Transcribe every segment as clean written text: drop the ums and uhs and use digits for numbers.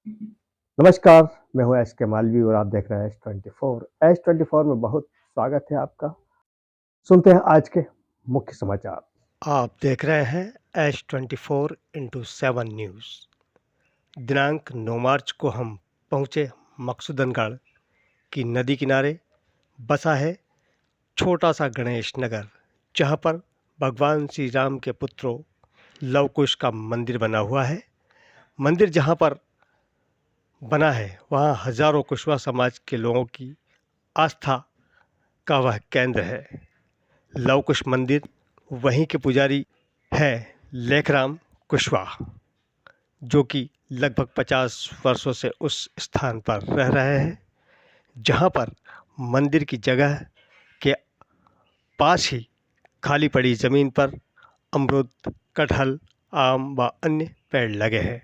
नमस्कार, मैं हूँ एस के मालवी और आप देख रहे हैं एस 24। एस 24 में बहुत स्वागत है आपका। सुनते हैं आज के मुख्य समाचार। आप देख रहे हैं H24x7 न्यूज़। दिनांक 9 मार्च को हम पहुंचे मकसूदनगढ़ की नदी किनारे बसा है छोटा सा गणेश नगर, जहां पर भगवान श्री राम के पुत्रों लव कुश का मंदिर बना हुआ है। मंदिर जहां पर बना है वहां हजारों कुशवा समाज के लोगों की आस्था का वह केंद्र है। लव कुश मंदिर वहीं के पुजारी है लेखराम कुशवाहा, जो कि लगभग 50 वर्षों से उस स्थान पर रह रहे हैं, जहां पर मंदिर की जगह के पास ही खाली पड़ी ज़मीन पर अमरूद, कटहल, आम व अन्य पेड़ लगे हैं।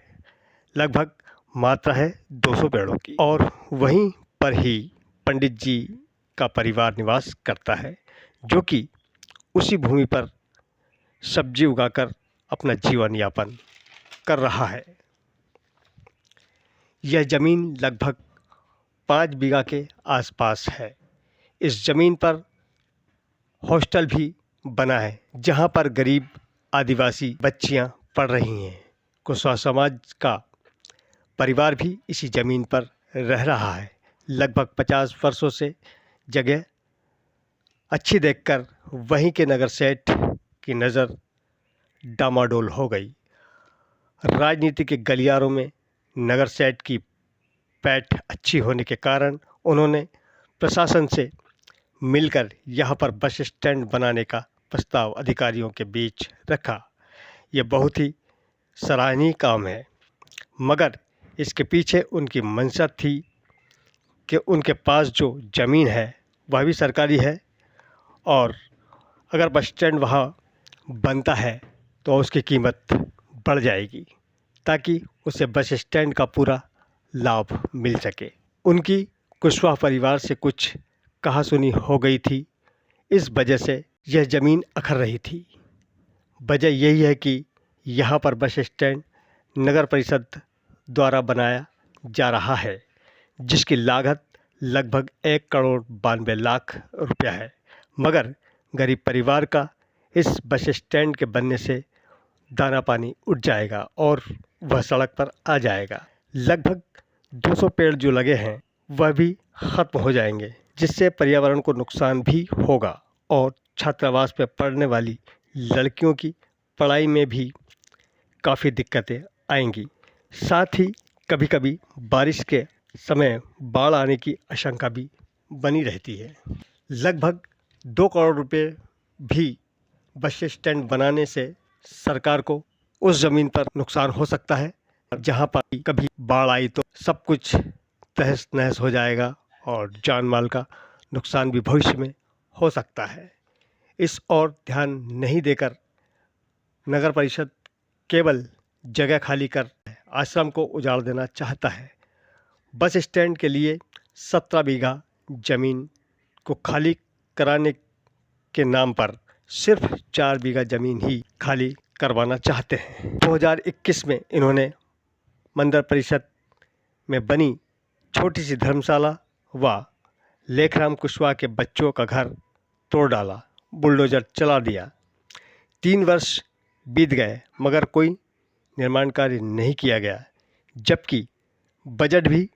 लगभग मात्रा है 200 पेड़ों की। और वहीं पर ही पंडित जी का परिवार निवास करता है, जो कि उसी भूमि पर सब्जी उगाकर अपना जीवन यापन कर रहा है। यह ज़मीन लगभग 5 बीघा के आसपास है। इस ज़मीन पर हॉस्टल भी बना है, जहां पर गरीब आदिवासी बच्चियां पढ़ रही हैं। कुशवाहा समाज का परिवार भी इसी ज़मीन पर रह रहा है। लगभग 50 वर्षों से जगह अच्छी देखकर वहीं के नगर सेठ की नज़र डामाडोल हो गई। राजनीति के गलियारों में नगर सेठ की पैठ अच्छी होने के कारण उन्होंने प्रशासन से मिलकर यहाँ पर बस स्टैंड बनाने का प्रस्ताव अधिकारियों के बीच रखा। यह बहुत ही सराहनीय काम है, मगर इसके पीछे उनकी मंशा थी कि उनके पास जो ज़मीन है वह भी सरकारी है, और अगर बस स्टैंड वहाँ बनता है तो उसकी कीमत बढ़ जाएगी, ताकि उसे बस स्टैंड का पूरा लाभ मिल सके। उनकी कुशवाहा परिवार से कुछ कहासुनी हो गई थी, इस वजह से यह ज़मीन अखर रही थी। वजह यही है कि यहाँ पर बस स्टैंड नगर परिषद द्वारा बनाया जा रहा है, जिसकी लागत लगभग 1,92,00,000 रुपया है। मगर गरीब परिवार का इस बस स्टैंड के बनने से दाना पानी उठ जाएगा और वह सड़क पर आ जाएगा। लगभग 200 पेड़ जो लगे हैं वह भी ख़त्म हो जाएंगे, जिससे पर्यावरण को नुकसान भी होगा और छात्रावास में पढ़ने वाली लड़कियों की पढ़ाई में भी काफ़ी दिक्कतें आएंगी। साथ ही कभी कभी बारिश के समय बाढ़ आने की आशंका भी बनी रहती है। लगभग 2 करोड़ रुपए भी बस स्टैंड बनाने से सरकार को उस ज़मीन पर नुकसान हो सकता है। जहां पर कभी बाढ़ आई तो सब कुछ तहस नहस हो जाएगा और जान माल का नुकसान भी भविष्य में हो सकता है। इस और ध्यान नहीं देकर नगर परिषद केवल जगह खाली कर आश्रम को उजाड़ देना चाहता है। बस स्टैंड के लिए 17 बीघा ज़मीन को खाली कराने के नाम पर सिर्फ 4 बीघा ज़मीन ही खाली करवाना चाहते हैं। 2021 में इन्होंने मंदिर परिषद में बनी छोटी सी धर्मशाला व लेखराम कुशवाहा के बच्चों का घर तोड़ डाला, बुलडोजर चला दिया। 3 वर्ष बीत गए मगर कोई निर्माण कार्य नहीं किया गया, जबकि बजट भी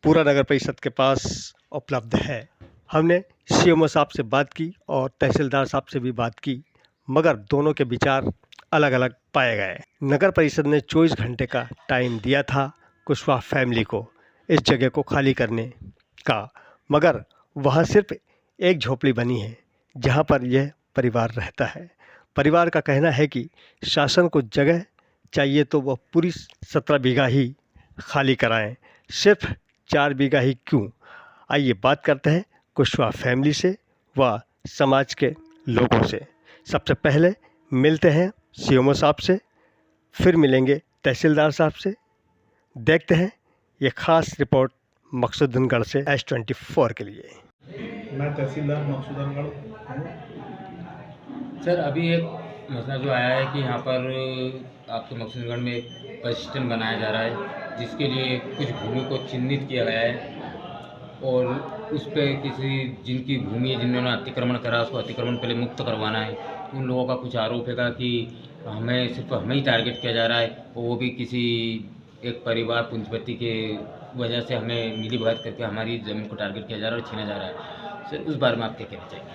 पूरा नगर परिषद के पास उपलब्ध है। हमने सीएमओ साहब से बात की और तहसीलदार साहब से भी बात की, मगर दोनों के विचार अलग अलग पाए गए। नगर परिषद ने 24 घंटे का टाइम दिया था कुशवाहा फैमिली को इस जगह को खाली करने का, मगर वहाँ सिर्फ एक झोपड़ी बनी है जहाँ पर यह परिवार रहता है। परिवार का कहना है कि शासन को जगह चाहिए तो वह पूरी 17 बीघा ही खाली कराएं, सिर्फ 4 बीघा ही क्यों। आइए बात करते हैं कुशवाहा फैमिली से व समाज के लोगों से। सबसे पहले मिलते हैं सीएमओ साहब से, फिर मिलेंगे तहसीलदार साहब से। देखते हैं ये खास रिपोर्ट मकसूदनगढ़ से H24 के लिए। मैं तहसीलदार मकसूदनगढ़ हूँ। सर, अभी एक मसला जो आया है कि यहाँ पर आपके मकसूदनगढ़ में एक बस स्टैंड बनाया जा रहा है, जिसके लिए कुछ भूमि को चिन्हित किया गया है और उस पे किसी जिनकी भूमि है जिन्होंने अतिक्रमण करा उसको अतिक्रमण पहले मुक्त करवाना है। उन लोगों का कुछ आरोप है कि हमें सिर्फ हमें ही टारगेट किया जा रहा है और वो भी किसी एक परिवार पूंजीपति के वजह से हमें मिली भगत करके हमारी ज़मीन को टारगेट किया जा रहा है और छीना जा रहा है। सर उस बारे में आप क्या कहना चाहिए?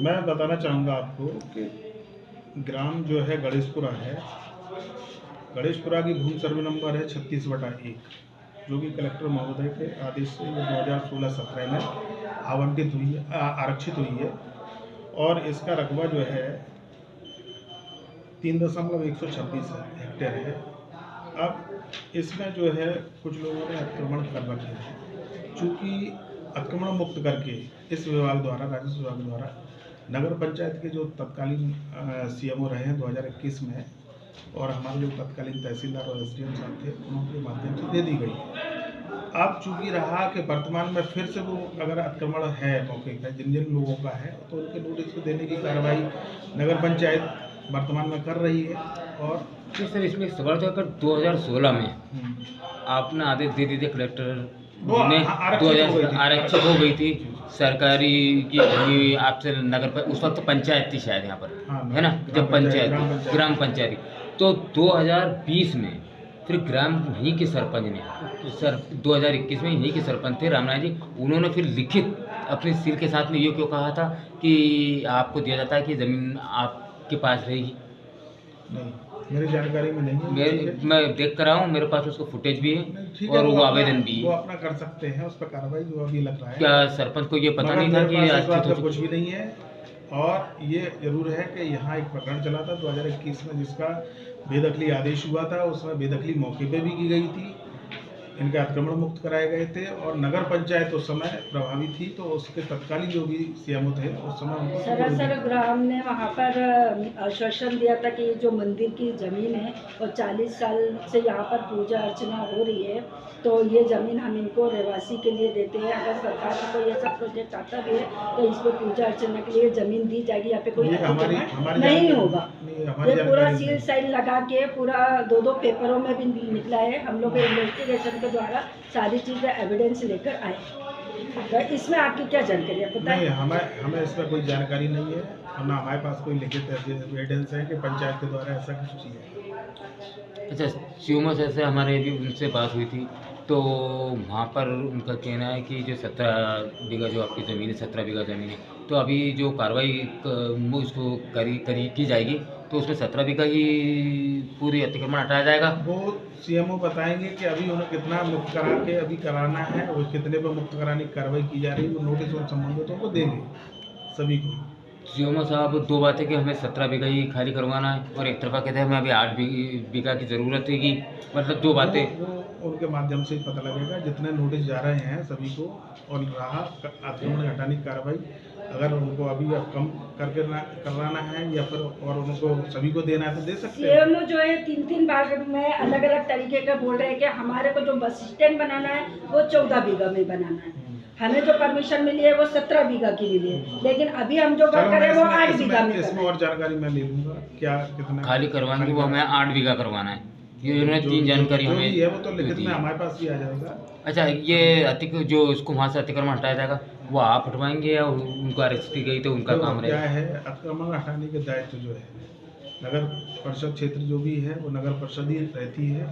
मैं बताना चाहूँगा आपको कि ग्राम जो है गणेशपुरा है, गणेशपुरा की भूमि सर्वे नंबर है 36/1, जो कि कलेक्टर महोदय के आदेश से 2016-17 में आवंटित हुई है, आरक्षित हुई है और इसका रकबा जो है 3.126 हेक्टेयर है। अब इसमें जो है कुछ लोगों ने अतिक्रमण कर रखे हैं। चूँकि अतिक्रमण मुक्त करके इस विभाग द्वारा, राजस्व विभाग द्वारा नगर पंचायत के जो तत्कालीन सीएमओ रहे हैं 2021 में और हमारे जो तत्कालीन तहसीलदार और एसडीएम साहब थे उनके माध्यम से दे दी गई। अब चूँकि रहा कि वर्तमान में फिर से वो अगर अतिक्रमण है मौके पर जिन जिन लोगों का है तो उनके नोटिस को देने की कार्रवाई नगर पंचायत वर्तमान में कर रही है। और जी सर इसमें सवाल था अगर 2016 में आपने आदेश दे दिए थे कलेक्टर वो ने आरक्षित हो गई थी। आरक्षित हो गई थी सरकारी की भूमि आपसे नगर पर उस वक्त पंचायत थी शायद यहाँ पर हाँ, है ना जब ग्राम ग्राम पंचायत तो 2020 में फिर ग्राम यहीं के सरपंच ने सर 2021 में यहीं के सरपंच थे रामनाथ जी उन्होंने फिर लिखित अपने सिर के साथ में ये क्यों कहा था कि आपको दिया जाता है कि ज़मीन आपके पास रहेगी। नहीं, मेरी जानकारी में नहीं है। मैं देख कर आया हूँ मेरे पास उसका फुटेज भी है ठीक और वो अपना- आवेदन भी वो है। अपना कर सकते हैं, उस पर कार्रवाई जो अभी लग रहा है। क्या सरपंच को ये पता मगर नहीं था मेरे कि पास इस आज बात का कुछ भी नहीं है। और ये जरूर है कि यहाँ एक प्रकरण चला था 2021 में जिसका बेदखली आदेश हुआ था, उसमें बेदखली मौके पे भी की गई थी, इनके अतिक्रमण मुक्त कराए गए थे और नगर पंचायत उस समय प्रभावी थी तो उसके तत्कालीन जो भी सीएमओ थे उस समय उनको सरासर ग्राम ने वहाँ पर आश्वासन दिया था कि जो मंदिर की ज़मीन है और 40 साल से यहाँ पर पूजा अर्चना हो रही है तो ये ज़मीन हम इनको रहवासी के लिए देते हैं। अगर सरकार का कोई ऐसा प्रोजेक्ट आता भी है तो इस पर पूजा अर्चना के लिए ज़मीन दी जाएगी। यहाँ पे कोई ये हमारी नहीं होगा। हमारी ये पूरा जानकारी सील नहीं। साइल लगा के पूरा 2-2 पेपरों में भी निकला है। हम लोग इन्वेस्टिगेशन के द्वारा सारी चीज़ें एविडेंस लेकर आए। तो इसमें आपकी क्या जानकारी है पता नहीं, है? हमें इसमें कोई जानकारी नहीं है और ना हमारे पास कोई लिखित एविडेंस है कि पंचायत के द्वारा ऐसा कुछ किया। अच्छा सीओमो से हमारे भी उनसे बात हुई थी तो वहाँ पर उनका कहना है कि जो 17 बीघा जो आपकी ज़मीन है 17 बीघा ज़मीन है तो अभी जो कार्रवाई उसको करी की जाएगी तो उसमें 17 बीघा ही पूरी अतिक्रमण हटाया जाएगा। वो सीएमओ बताएंगे कि अभी उन्हें कितना मुक्त करा के अभी कराना है और कितने पे मुक्त कराने की कार्रवाई की जा रही है। वो नोटिस उन संबंधितों को देंगे सभी को। सीओमो साहब दो बातें कि हमें 17 बीघा ही खाली करवाना है और एक तरफा कहते हैं हमें अभी 8 बीघा की ज़रूरत है कि मतलब दो बातें वो उनके माध्यम से ही पता लगेगा जितने नोटिस जा रहे हैं सभी को और रहा अतिक्रमण हटाने की कार्रवाई अगर उनको अभी अब कम करके करवाना है या फिर और उनको सभी को देना है तो दे सकते हैं। सीएमओ जो है 3-3 भाग में अलग अलग तरीके का बोल रहे हैं कि हमारे को जो बस स्टैंड बनाना है वो 14 बीघा में बनाना है। हमें जो परमिशन मिली है वो 17 बीघा की मिली है लेकिन अभी हम जो कर रहे हैं वो 8 बीघा में इसमें और जानकारी मैं ले लूंगा क्या कितना खाली करवाने वो हमें 8 बीघा करवाना है। ये उन्होंने 3 जानकारी जो हमें भी है वो तो लिखित दी में है। हमारे पास भी आ जाएगा। अच्छा ये जो इसको वहाँ से अतिक्रमण हटाया जाएगा वो आप हटवाएंगे या उनको आरक्षित की गई तो उनका तो काम क्या रहेगा? है अतिक्रमण हटाने के दायित्व जो है नगर परिषद क्षेत्र जो भी है वो नगर परिषद ही रहती है।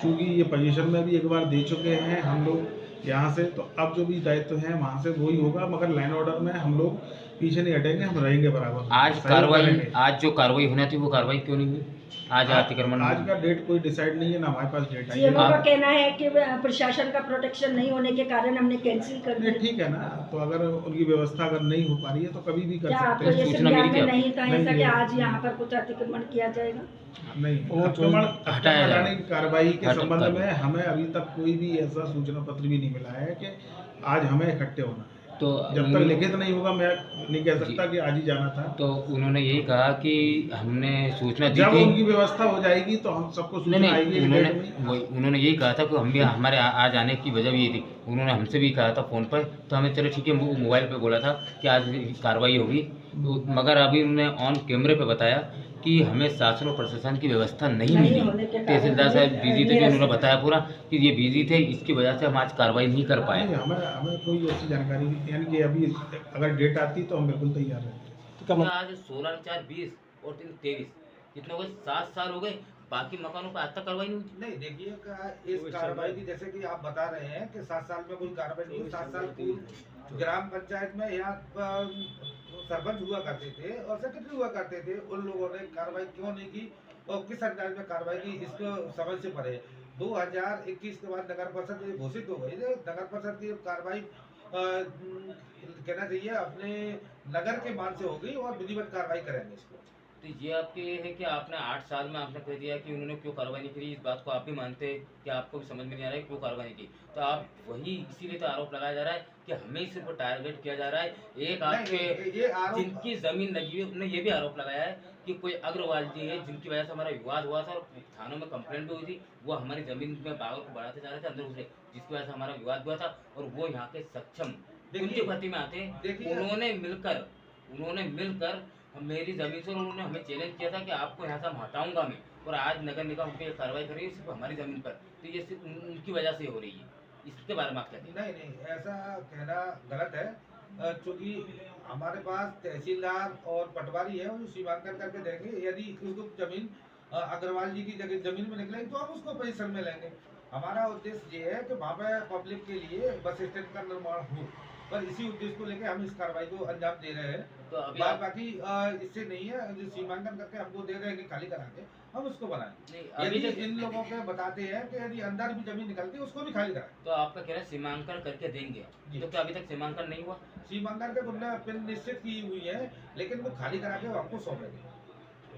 चूँकि ये पोजीशन में भी एक बार दे चुके हैं हम लोग यहाँ से तो अब जो भी दायित्व है वहाँ से वही होगा मगर लाइन ऑर्डर में हम लोग पीछे नहीं हटेंगे, हम रहेंगे बराबर। आज सहयोग कार्रवाई करेंगे। आज जो कार्रवाई होनी थी वो कार्रवाई क्यों नहीं हुई? आज अतिक्रमण आज का डेट कोई डिसाइड नहीं है ना हमारे पास डेट आई सीएमओ है। का कहना है कि प्रशासन का प्रोटेक्शन नहीं होने के कारण हमने कैंसिल कर नहीं दिया। ठीक है ना, तो अगर उनकी व्यवस्था अगर नहीं हो पा रही है तो कभी भी कर क्या सकते आपको हैं। ये सूचना संज्ञान मिली थी में नहीं था ऐसा कि नहीं। आज यहाँ पर कुछ अतिक्रमण किया जाएगा? नहीं, वो तो अतिक्रमण हटाया हटाने की कार्रवाई के हटा- संबंध में कार्रवाई। हमें अभी तक कोई भी ऐसा सूचना पत्र भी नहीं मिला है कि आज हमें इकट्ठे होना है। तो जब तक लिखित नहीं होगा मैं नहीं कह सकता कि आज ही जाना था। तो उन्होंने यही कहा कि हमने सूचना दी जब थी उनकी व्यवस्था हो जाएगी तो हम सबको नहीं सूचना आएगी नहीं कि उन्होंने डेट में। उन्होंने यही कहा था कि हम भी हमारे आज आने की वजह भी ये थी। उन्होंने हमसे भी कहा था फ़ोन पर तो हमें चलो ठीक है मोबाइल पे बोला था कि आज कार्रवाई होगी मगर अभी उन्होंने ऑन कैमरे पे बताया कि हमें शासन और प्रशासन की व्यवस्था नहीं नहीं होने के मिली। कारण तहसीलदार साहब ये- बिजी थे, ये जो उन्होंने बताया पूरा कि ये बिजी थे, इसकी वजह से हम आज कार्रवाई नहीं कर पाए। नहीं, हमें कोई ऐसी जानकारी नहीं, यानी कि अभी अगर डेट आती तो हम बिल्कुल तैयार रहते। तो आज 16/4/20 और 3/23 कितने हो गए, 7 साल हो गए, बाकी मकानों पर आज तक कार्रवाई नहीं हुई। नहीं देखिए इस कार्रवाई की, जैसे कि आप बता रहे हैं कि 7 साल में कोई कार्रवाई नहीं हुई। 7 साल पूर्व ग्राम पंचायत में यहाँ सरपंच हुआ करते थे और सेक्रेटरी हुआ करते थे, उन लोगों ने कार्रवाई क्यों नहीं की और किस अंदाज में कार्रवाई की, इसको समझ से परे 2021 के बाद नगर परिषद घोषित हो गई। नगर परिषद की कार्रवाई कहना चाहिए अपने नगर के मान से होगी और विधिवत कार्रवाई करेंगे इसको। तो ये आपके ये है कि आपने 8 साल में आपने कह दिया कि उन्होंने क्यों कार्रवाई नहीं की, इस बात को आप भी मानते हैं कि आपको भी समझ में नहीं आ रहा है क्यों कार्रवाई नहीं की। तो आप वही इसीलिए तो आरोप लगाया जा रहा है कि हमें सिर्फ टारगेट किया जा रहा है। एक आपके ये आरोप जिनकी जमीन लगी हुई है, उन्होंने ये भी आरोप लगाया है कि कोई अग्रवाल जी है जिनकी वजह से हमारा विवाद हुआ था और थानों में कंप्लेंट भी हुई थी। वो हमारी जमीन में बागों को बढ़ाते जा रहे थे अंदर घुसे, जिसकी वजह से हमारा विवाद हुआ था। और वो यहाँ के सक्षम उनके पति में आते हैं, उन्होंने मिलकर मेरी जमीन से उन्होंने हमें चैलेंज किया था कि आपको यहाँ से हम हटाऊंगा मैं, और आज नगर निगम पे कार्रवाई कर रही है सिर्फ हमारी जमीन पर। तो ये सिर्फ उनकी वजह से हो रही है, इसके बारे में आप क्या कहते हैं? नहीं ऐसा कहना गलत है, क्योंकि हमारे पास तहसीलदार और पटवारी है, वो सीमांकन करके देंगे। यदि उसको जमीन अग्रवाल जी की जगह जमीन में निकलेगी तो हम उसको पोजीशन में लेंगे। हमारा उद्देश्य ये है कि वहाँ पे पब्लिक के लिए बस स्टैंड का निर्माण हो, पर इसी उद्देश्य को लेकर हम इस कार्रवाई को अंजाम दे रहे हैं। तो अभी बाकी इससे नहीं है, जो सीमांकन करके हमको दे रहे हैं कि खाली करा के हम उसको बनाएं। नहीं, अभी यदि जो इन लोगों के बताते हैं कि यदि अंदर भी जमीन निकलती है उसको भी खाली कराएं। तो आपका कहना है सीमांकन करके देंगे, जी। तो क्या अभी तक सीमांकन नहीं हुआ? सीमांकन के उन्होंने पिन निश्चित की हुई है, लेकिन वो खाली करा के हमको सौंपेंगे।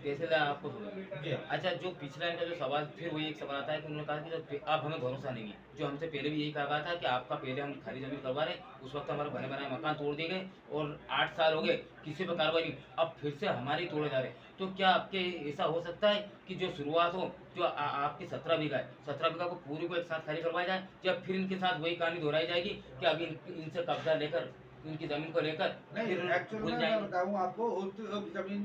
तहसीलदार आपको सुनेंगे। जी। अच्छा, जो पिछला इनका जो सवाल, फिर वही एक सवाल आता है कि उन्होंने कहा कि जब आप हमें भरोसा नहीं है, जो हमसे पहले भी यही कहा था कि आपका पहले हम खाली जमीन करवा रहे, उस वक्त हमारे बने बनाए मकान तोड़ दिए गए और 8 साल हो गए किसी पर कार्रवाई नहीं, अब फिर से हमारे ही तोड़े जा रहे। तो क्या आपके ऐसा हो सकता है कि जो शुरुआत हो, जो आपकी 17 बीघा है, 17 बीघा को पूरी को एक साथ खाली करवाया जाए, या फिर इनके साथ वही कहानी दोहराई जाएगी कि अभी इनसे कब्जा लेकर इनकी जमीन को लेकर नहीं, एक्चुअल में मैं बताऊं आपको, उस जमीन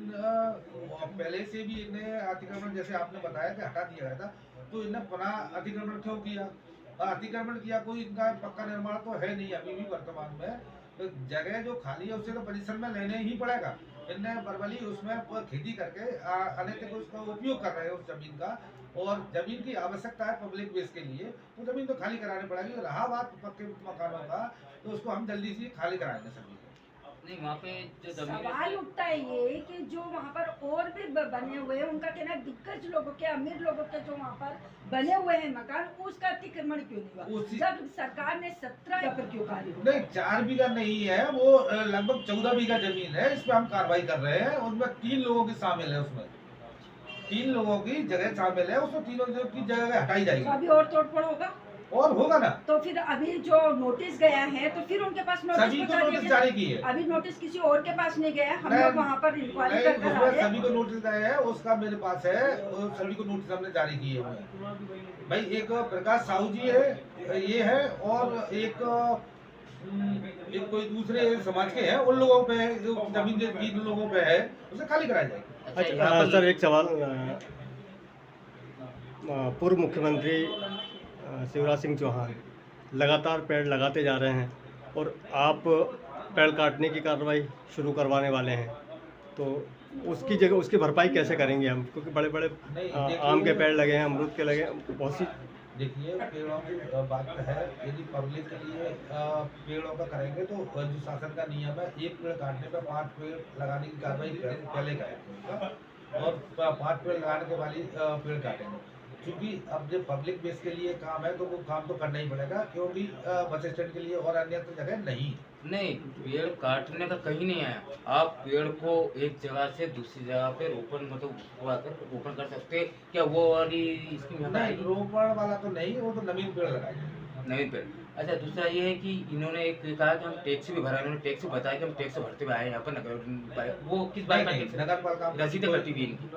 पहले से भी इन्हें अतिक्रमण, जैसे आपने बताया कि हटा दिया गया था, तो इन्हें पुनः अतिक्रमण क्यों किया? अतिक्रमण किया, कोई इनका पक्का निर्माण तो है नहीं अभी भी वर्तमान में। तो जगह जो खाली है उससे तो पोजीशन में लेने ही पड़ेगा। इनने बर्बली उसमें खेती करके अनैतिक उसका उपयोग कर रहे हैं उस जमीन का, और जमीन की आवश्यकता है पब्लिक बेस के लिए, तो जमीन तो खाली करानी पड़ेगी। रहा बात पक्के मकानों का, तो उसको हम जल्दी से खाली कराएंगे सभी को। नहीं, वहाँ पे जो जमीन सवाल उठता है ये कि जो वहाँ पर और भी बने हुए हैं, उनका कहना है दिग्गज लोगों के, अमीर लोगों के जो वहाँ पर बने हुए हैं मकान, उसका अतिक्रमण क्यों नहीं हुआ? जब सरकार ने 17 पर क्यों कार्य हुआ? नहीं, 4 बीघा नहीं है वो, लगभग 14 बीघा जमीन है। इस पे हम कार्रवाई कर रहे हैं। उसमें 3 लोगों की शामिल है, उसमें 3 लोगों की जगह शामिल है, उसमें 3 लोगों की जगह हटाई तो जाएगी अभी और तोड़फोड़ होगा और होगा ना। तो फिर अभी जो नोटिस गया है, तो फिर उनके पास नोटिस सभी को पहुंचा दिया नोटिस गया। जारी की है। अभी नोटिस किसी और के पास नहीं गया, हम नहीं, लोग वहाँ पर इंक्वायरी नहीं, करके आ उसमें रहे हैं। सभी को नोटिस गए हैं, उसका मेरे पास है, और सभी को नोटिस हमने जारी किए हुए हैं। भाई एक प्रकाश साहू जी है, ये है, और एक कोई दूसरे समाज के हैं, उन लोगों पे जो जमीन जो 3 लोगों पे है उसे खाली कराई जाएगी। अच्छा, अच्छा यहाँ पर- सर, एक सवाल, पूर्व मुख्यमंत्री शिवराज सिंह चौहान लगातार पेड़ लगाते जा रहे हैं और आप पेड़ काटने की कार्रवाई शुरू करवाने वाले हैं, तो उसकी जगह उसकी भरपाई कैसे करेंगे हम? क्योंकि बड़े बड़े देखिए- आम के पेड़ लगे हैं, अमरूद के लगे हैं, बहुत सी। देखिए, पेड़ों की बात है, यदि पब्लिक के लिए पेड़ों का करेंगे तो जो शासन का नियम है, 1 पेड़ काटने पर 5 पेड़ लगाने की कार्रवाई पहले करेंगे, और 5 पेड़ लगाने के वाली पेड़ काटेंगे। क्योंकि अब जब पब्लिक बेस के लिए काम है तो वो काम तो करना ही पड़ेगा, क्योंकि बस स्टैंड के लिए और अन्य जगह नहीं। पेड़ काटने का कहीं नहीं आया। आप पेड़ को एक जगह से दूसरी जगह पे रोपण, मतलब रोपण कर सकते हैं क्या? वो वाली स्कीम नहीं, रोपण वाला तो नहीं, वो तो नवीन पेड़ लगाएंगे। नवीन पेड़। अच्छा, दूसरा ये है कि इन्होंने एक कहा कि हम टैक्स भी भरा, इन्होंने टैक्स बताया कि हम टैक्स भरते हुए आए यहाँ पर नगर, वो किस बात का नहीं, टैक्स? नगर पालिका रसीदें कटी हुई इनकी।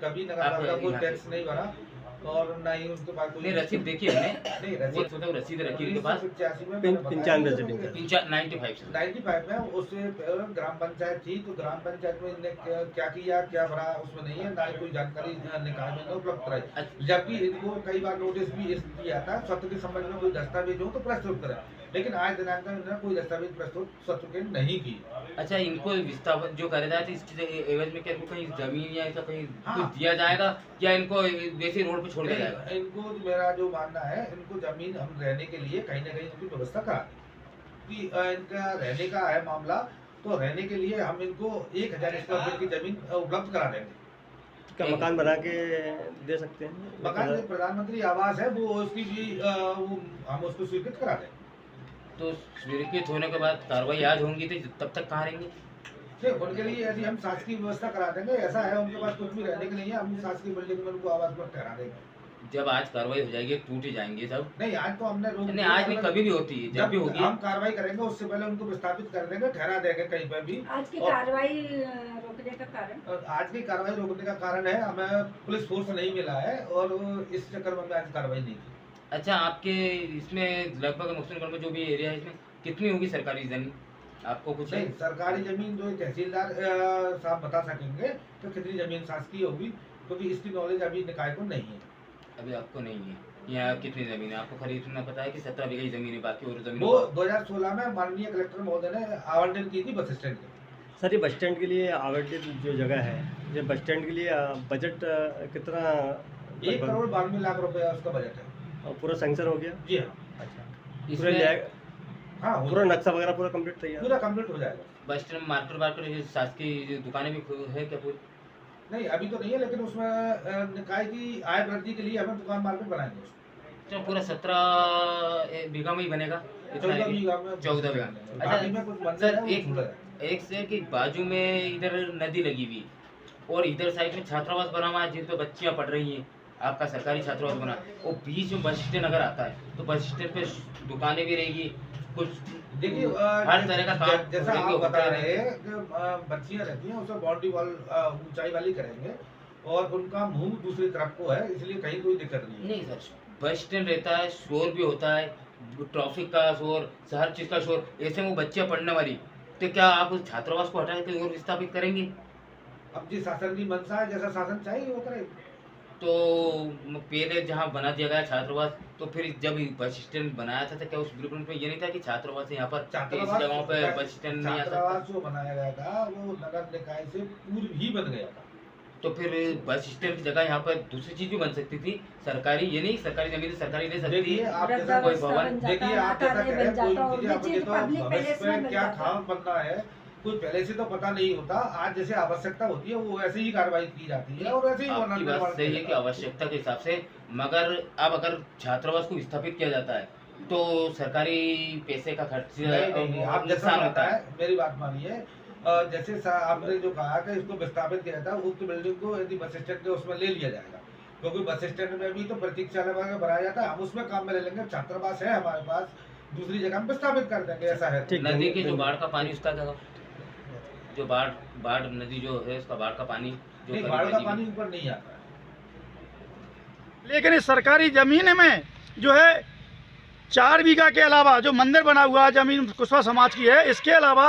कभी नगर पालिका कोई टैक्स नहीं भरा। और ना ही उनके पास कोई नहीं रसीद देखी हमने, नहीं वो रसीद। तो रसीद रखी उनके पास 1985 में 95 से 95 से। 95 में उससे ग्राम पंचायत थी, तो ग्राम पंचायत में इनने क्या किया क्या भरा उसमें नहीं है, ना ही कोई जानकारी निकाय में उपलब्ध कराई। जबकि इनको कई बार नोटिस भी दिया था सत्र के संबंध में कोई दस्तावेज हो तो प्रस्तुत करें, लेकिन आज दिनांक में इन्होंने कोई दस्तावेज प्रस्तुत सत्र के नहीं की। अच्छा, इनको विस्थापित जो कर रहा था इसके एवज में क्या इनको कहीं जमीन या ऐसा कहीं हाँ। कुछ दिया जाएगा या इनको वैसे रोड पे छोड़ दिया जाएगा? इनको मेरा जो मानना है, इनको जमीन हम रहने के लिए कहीं ना कहीं इनकी व्यवस्था करा कि इनका रहने का है मामला, तो रहने के लिए हम इनको 1000 स्क्वायर फीट की जमीन उपलब्ध करा देंगे। क्या मकान बना के दे सकते हैं? मकान जो प्रधानमंत्री आवास है वो उसकी भी हम उसको स्वीकृत करा देंगे। तो स्वीकृत होने के बाद कार्रवाई आज होंगी तो तब तक कहाँ रहेंगे? नहीं, उनके लिए यदि हम शासकीय व्यवस्था करा देंगे, ऐसा है उनके पास कुछ भी रहने के नहीं है, हम शासकीय बिल्डिंग में उनको आवास पर ठहरा देंगे। जब आज कार्रवाई हो जाएगी टूट ही जाएंगे सब? नहीं, आज तो हमने रोक नहीं, आज नहीं, कभी भी होती है, जब भी होगी हम कार्रवाई करेंगे उससे पहले उनको विस्थापित कर देंगे, ठहरा देंगे कहीं पर भी। आज की और- कार्रवाई रोकने का कारण आज की कार्रवाई रोकने का कारण है हमें पुलिस फोर्स नहीं मिला है और इस चक्कर में हमने आज कार्रवाई नहीं की। अच्छा, आपके इसमें लगभग मुक्तिनगर में जो भी एरिया है इसमें कितनी होगी सरकारी जमीन? आपको कुछ नहीं, सरकारी जमीन जो तहसीलदार साहब बता सकेंगे तो कितनी जमीन शासकीय होगी, क्योंकि इसकी नॉलेज अभी निकाय को नहीं है। अभी आपको नहीं है? यहाँ कितनी जमीन है आपको खरीदना पता है कि 17 बीघा ही जमीन है, बाकी और जमीन? वो 2016 में माननीय कलेक्टर महोदय ने आवंटन की थी बस स्टैंड के। सर, ये बस स्टैंड के लिए आवंटित जो जगह है, ये बस स्टैंड के लिए बजट कितना? 1,92,00,000 रुपया उसका बजट है। और पूरा सैंक्शन हो गया? जी हाँ। अच्छा, पूरा इसमें हाँ, पूरा नक्शा वगैरह पूरा कंप्लीट तैयार? पूरा कंप्लीट हो जाएगा। बस स्टैंड मार्केट वार्केट ये शासकीय जो दुकानें भी है क्या पूरी? नहीं, अभी तो नहीं है, लेकिन उसमें निकाय की आय वृद्धि के लिए हमें दुकान मार्केट बनाएंगे। तो पूरा 17 बीघा में ही बनेगा? 14 बीघा में 14 बीघा। बाकी में कुछ मंदिर सर, है, वो छूटा है। एक से कि बाजू में इधर नदी लगी हुई और इधर साइड में छात्रावास बना हुआ है जिन पे बच्चियां पढ़ रही हैं, आपका सरकारी छात्रावास बना, और बीच में बस स्टैंड अगर आता है तो बस स्टैंड पे दुकानें भी रहेगी, कुछ देखिए हर तरह का काम जैसा करेंगे, आप बता होते रहे हैं कि बच्चियां रहती हैं उसमें बाउंड्री वॉल ऊंचाई वाली करेंगे और उनका मुंह दूसरी तरफ को है, इसलिए कहीं कोई दिक्कत नहीं है। नहीं सर, बस स्टैंड रहता है, शोर भी होता है, ट्रैफिक का शोर, हर चीज का शोर, ऐसे में वो बच्चियां पढ़ने वाली, तो क्या आप उस छात्रावास को हटा के और विस्थापित करेंगे? अब जिस शासन की मंशा है, जैसा शासन चाहिए वो करेंगे। तो पहले जहाँ बना दिया गया छात्रावास, तो फिर जब बस स्टैंड बनाया था तो क्या उस ब्लूप्रिंट में ये नहीं था कि छात्रावास यहाँ पर इस जगहों पे बस स्टैंड नहीं आ सकता? छात्रावास जो बनाया गया था वो नगर निकाय से पूर्व ही बन गया था। तो फिर बस स्टैंड की जगह यहाँ पर दूसरी चीज भी बन सकती थी, सरकारी, ये नहीं सरकारी जमीन सरकारी ले सकती देखिए है। आप जैसा कोई भवन, देखिए आप जैसा कह रहे हैं, कोई चीजें आप चीज देखो पब्लिक भविष्य पैलेस में में क्या मिल जाता खाम बनना है कोई पहले से तो पता नहीं होता। आज जैसे आवश्यकता होती है वो वैसे ही कार्रवाई की जाती है और वैसे ही आपकी निर्माण बात सही है किया कि जाता है। आवश्यकता के हिसाब से, मगर अब अगर छात्रावास को विस्थापित किया जाता है तो सरकारी पैसे का खर्च नहीं, आप जैसा नुकसान होता होता है। है, मेरी बात मानिए, जैसे आपने जो कहा कि इसको विस्थापित किया था, उक्त बिल्डिंग को यदि बस स्टैंड के उसमें ले लिया जाएगा, क्योंकि बस स्टैंड में भी तो प्रतीक्षालय वगैरह बनाया जाता है, हम उसमें काम में ले लेंगे। छात्रावास है हमारे पास, दूसरी जगह हम विस्थापित कर देंगे, ऐसा है। ठीक। नदी की जो बाढ़ का पानी उसका क्या, जो बाढ़ नदी जो है उसका बाढ़ का पानी जो नहीं, कभी बाढ़ का बहेगी, पानी ऊपर नहीं आता है। लेकिन इस सरकारी ज़मीन में जो है 4 बीघा के अलावा जो मंदिर बना हुआ है ज़मीन कुशवा समाज की है, इसके अलावा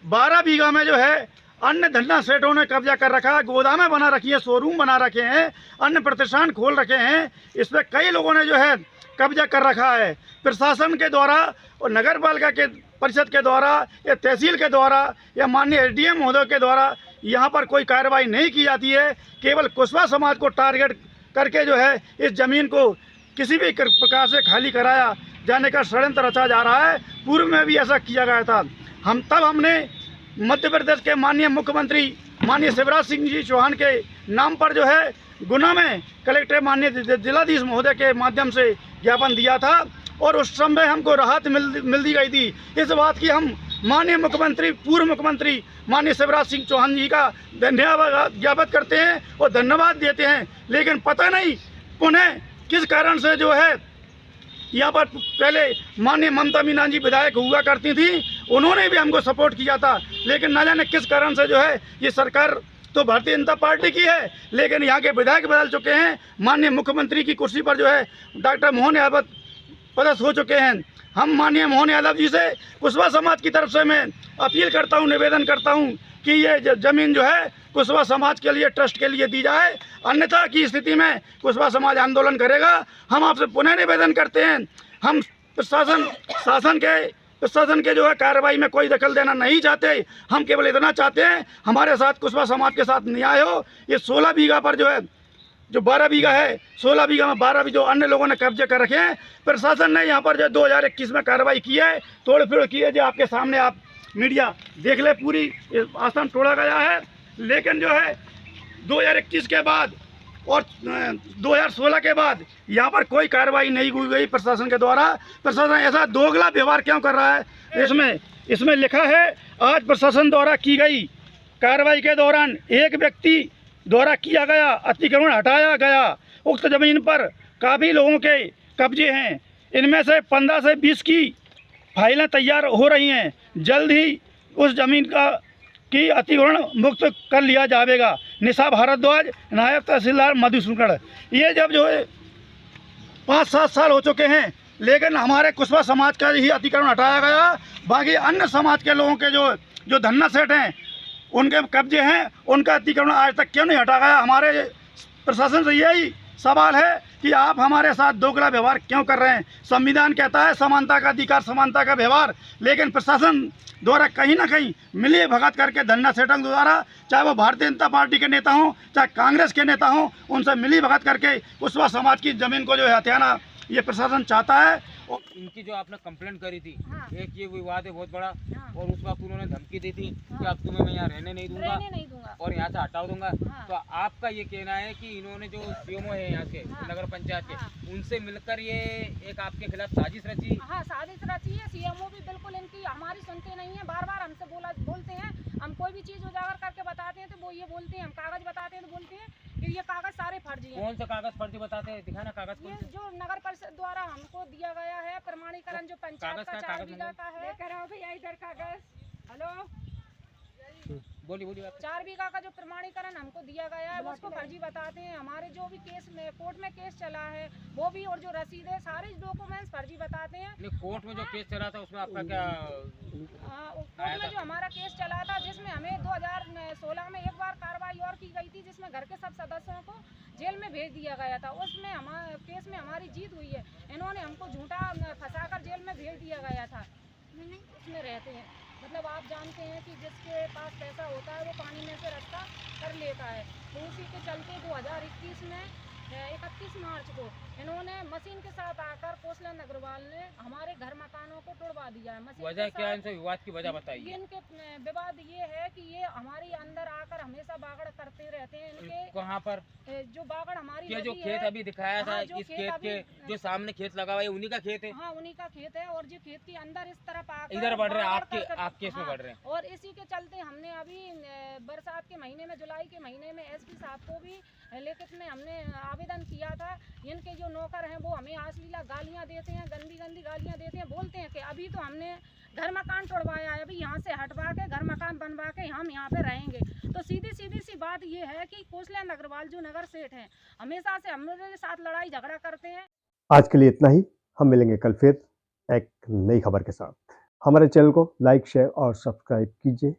12 बीघा में जो है अन्य धंधा सेठों ने कब्जा कर रखा है, गोदामें बना रखी है, शोरूम बना रखे हैं, अन्य प्रतिष्ठान खोल रखे हैं। इस पर कई लोगों ने जो है कब्जा कर रखा है। प्रशासन के द्वारा और नगर पालिका के परिषद के द्वारा या तहसील के द्वारा या माननीय एसडीएम महोदय के द्वारा यहाँ पर कोई कार्रवाई नहीं की जाती है। केवल कुशवा समाज को टारगेट करके जो है इस ज़मीन को किसी भी प्रकार से खाली कराया जाने का षड्यंत्र रचा जा रहा है। पूर्व में भी ऐसा किया गया था। हमने मध्य प्रदेश के माननीय मुख्यमंत्री माननीय शिवराज सिंह जी चौहान के नाम पर जो है गुना में कलेक्टर माननीय जिलाधीश महोदय के माध्यम से ज्ञापन दिया था और उस समय हमको राहत मिल दी गई थी। इस बात की हम माननीय मुख्यमंत्री पूर्व मुख्यमंत्री माननीय शिवराज सिंह चौहान जी का धन्यवाद ज्ञापित करते हैं और धन्यवाद देते हैं। लेकिन पता नहीं पुनः किस कारण से जो है यहाँ पर पहले माननीय ममता मीना जी विधायक हुआ करती थी, उन्होंने भी हमको सपोर्ट किया था, लेकिन न जाने किस कारण से जो है ये सरकार तो भारतीय जनता पार्टी की है, लेकिन यहाँ के विधायक बदल चुके हैं। माननीय मुख्यमंत्री की कुर्सी पर जो है डॉक्टर मोहन यादव पदस्थ हो चुके हैं। हम माननीय मोहन यादव जी से कुशवाहा समाज की तरफ से मैं अपील करता हूँ, निवेदन करता हूँ कि ये ज़मीन जो है कुशवाहा समाज के लिए, ट्रस्ट के लिए दी जाए, अन्यथा की स्थिति में कुशवाहा समाज आंदोलन करेगा। हम आपसे पुनः निवेदन करते हैं, हम प्रशासन के जो है कार्रवाई में कोई दखल देना नहीं चाहते। हम केवल इतना चाहते हैं हमारे साथ कुशवाहा समाज के साथ न्याय हो। ये 16 बीघा पर जो है, जो 12 बीघा है, 16 बीघा में 12 भी जो अन्य लोगों ने कब्जे कर रखे हैं, प्रशासन ने यहाँ पर जो 2021 में कार्रवाई की है, तोड़ फोड़ की है, जो आपके सामने आप मीडिया देख ले, पूरी आश्रम तोड़ा गया है। लेकिन जो है 2021 के बाद और 2016 के बाद यहाँ पर कोई कार्रवाई नहीं हुई गई प्रशासन के द्वारा। प्रशासन ऐसा दोगला व्यवहार क्यों कर रहा है? इसमें लिखा है, आज प्रशासन द्वारा की गई कार्रवाई के दौरान एक व्यक्ति द्वारा किया गया अतिक्रमण हटाया गया। उक्त जमीन पर काफ़ी लोगों के कब्जे हैं, इनमें से 15 से 20 की फाइलें तैयार हो रही हैं। जल्द ही उस जमीन की अतिक्रमण मुक्त कर लिया जाएगा। निशा भारद्वाज, नायब तहसीलदार मधुसूदनगढ़। ये जब जो है 5-7 साल हो चुके हैं, लेकिन हमारे कुशवाहा समाज का ही अतिक्रमण हटाया गया। बाकी अन्य समाज के लोगों के जो धन्ना सेठ हैं, उनके कब्जे हैं, उनका अतिक्रमण आज तक क्यों नहीं हटा गया? हमारे प्रशासन से यही सवाल है कि आप हमारे साथ दोगला व्यवहार क्यों कर रहे हैं? संविधान कहता है समानता का अधिकार, समानता का व्यवहार, लेकिन प्रशासन द्वारा कहीं ना कहीं मिली भगत करके धन्ना सेठों द्वारा, चाहे वो भारतीय जनता पार्टी के नेता हों, चाहे कांग्रेस के नेता हों, उनसे मिली भगत करके कुशवाहा समाज की ज़मीन को जो है हथियाना ये प्रशासन चाहता है। और इनकी जो आपने कंप्लेंट करी थी, हाँ। एक ये विवाद है बहुत बड़ा, हाँ। और उस वक्त उन्होंने धमकी दी थी कि हाँ। अब तुम्हें मैं यहाँ रहने नहीं नहीं दूंगा दूंगा। और यहाँ से हटा दूंगा। हाँ। तो आपका ये कहना है कि इन्होंने जो सीएमओ है यहाँ के, हाँ। नगर पंचायत के, हाँ। उनसे मिलकर ये एक आपके खिलाफ साजिश रची? हाँ, साजिश रची है। सीएमओ भी बिल्कुल इनकी हमारी सुनते नहीं है, बार बार हमसे बोलते हैं। हम कोई भी चीज़ उजागर करके बताते हैं तो वो ये बोलते हैं, हम कागज़ बताते हैं तो बोलते हैं कि ये कागज़ सारे फर्जी हैं। कौन सा कागज फर्जी बताते हैं? दिखाना कागज ये कौन सा? जो नगर परिषद द्वारा हमको दिया गया है प्रमाणीकरण, जो पंचायत कागज़ का का 4 कागज़ बीघा का है। लेकर आओ भैया इधर कागज़। हेलो, बोलिए आप। 4 बीघा का जो प्रमाणीकरण हमको दिया गया है, वो उसको फर्जी बताते हैं। हमारे जो भी केस में कोर्ट में केस चला है वो भी, और जो रसीद है, सारे डॉक्यूमेंट्स फर्जी बताते हैं। नहीं, कोर्ट में जो केस चला था उसमें आपका क्या? कोर्ट में जो हमारा केस चला था, जिसमें हमें 2016 में एक बार कार्रवाई और की गई थी, जिसमें घर के सब सदस्यों को जेल में भेज दिया गया था। उसमें हमारे केस में हमारी जीत हुई है। इन्होंने हमको झूठा फंसाकर जेल में भेज दिया गया था। उसमें रहते हैं, मतलब आप जानते हैं कि जिसके पास पैसा होता है वो पानी में से रास्ता कर लेता है। तो उसी के चलते 2021 में 31 मार्च को इन्होंने मशीन के साथ आकर कौशलेंद्र अग्रवाल ने हमारे घर मकानों को तोड़वा दिया है। मशीन वजह क्या है? इनसे विवाद की वजह बताइए। इनके विवाद ये है कि ये हमारी अंदर आकर हमेशा बागड़ करते रहते हैं। इनके कहाँ पर? जो बागड़ हमारी ये जो लगी खेत है, अभी दिखाया था, हाँ, जो इस खेत खेत के अभी- जो सामने खेत लगा हुआ है उन्हीं का खेत है? हाँ, उन्हीं का खेत है। और जो खेत के अंदर इस तरफ आकर इधर बढ़ रहे हैं, बागड़ कर- आपके इसमें हाँ, बढ़ रहे हैं। और इसी के चलते हमने अभी बरसात के महीने में, जुलाई के महीने में एसपी साहब को भी लिखित में हमने आवेदन किया था। इनके जो नौकर हैं वो हमें अश्लील गालियाँ देते हैं, गंदी गालियाँ देते हैं। बोलते हैं कि अभी तो हमने घर मकान तोड़वाया है, अभी यहाँ से हटवा के घर मकान बनवा के हम यहाँ पे रहेंगे। तो सीधी सी बात ये है कि कौशलेंद्र अग्रवाल जो नगर सेठ हैं, हमेशा से हमारे साथ लड़ाई झगड़ा करते हैं। आज के लिए इतना ही। हम मिलेंगे कल फिर एक नई खबर के साथ। हमारे चैनल को लाइक, शेयर और सब्सक्राइब कीजिए।